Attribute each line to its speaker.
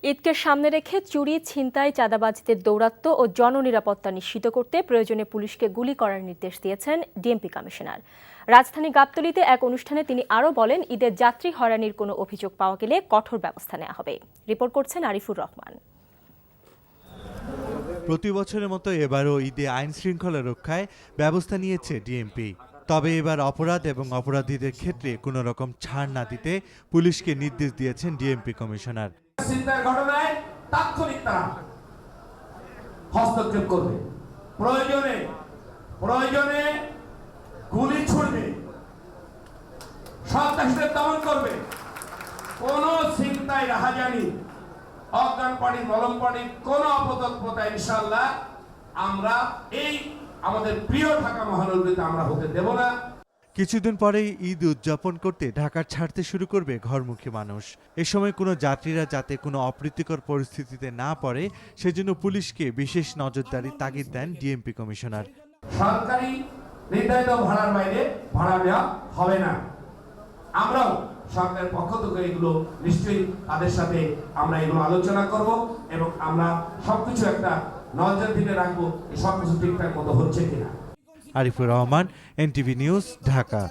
Speaker 1: ঈদকে সামনে রেখে চুরি, ছিনতাই, চাঁদাবাজদের দৌরাত্ম্য ও জননিরাপত্তা নিশ্চিত করতে প্রয়োজনে পুলিশকে গুলি করার নির্দেশ দিয়েছেন ডিএমপি কমিশনার। রাজধানী গাবতলীতে এক অনুষ্ঠানে তিনি আরও বলেন, ঈদের যাত্রী হয়রানির কোনো অভিযোগ পাওয়া গেলে কঠোর ব্যবস্থা নেওয়া হবে। রিপোর্ট করছেন আরিফুর রহমান।
Speaker 2: প্রতি বছরের মতো এবারও ঈদে আইন শৃঙ্খলা রক্ষায় ব্যবস্থা নিয়েছে ডিএমপি। তবে এবার অপরাধ এবং অপরাধীদের ক্ষেত্রে কোনো রকম ছাড় না দিতে পুলিশকে নির্দেশ দিয়েছেন ডিএমপি কমিশনার।
Speaker 3: চিন্তার ঘটনায় তাৎক্ষণিক তারা হস্তক্ষেপ করবে, প্রয়োজনে গুলি ছুড়বে, সন্ত্রাসীদের দমন করবে। কোন চিন্তায় রাহাজানি, অজ্ঞান পানি, মলম পানি, কোন অপতৎপরতা ইনশাআল্লাহ আমরা এই আমাদের প্রিয় ঢাকা মহানগরীতে আমরা হতে দেব না।
Speaker 2: কিছুদিন পরেই ঈদ উদযাপন করতে ঢাকা ছাড়তে শুরু করবে ঘরমুখী মানুষ। এ সময় কোনো যাত্রীরা যাতে কোনো অপ্রীতিকর পরিস্থিতিতে না পড়ে সেজন্য পুলিশকে বিশেষ নজরদারি তাগিদ দেন ডিএমপি কমিশনার।
Speaker 3: সরকারি নির্ধারিত ভাড়ার বাইরে ভাড়া দেওয়া হবে না। আমরাও সরকারের পক্ষ থেকে এগুলো নিশ্চয়ই তাদের সাথে আমরা এগুলো আলোচনা করব এবং আমরা সবকিছু একটা নজর দিকে রাখবো সবকিছু ঠিকঠাক মতো হচ্ছে কিনা।
Speaker 2: Arifur Rahman, NTV news, Dhaka.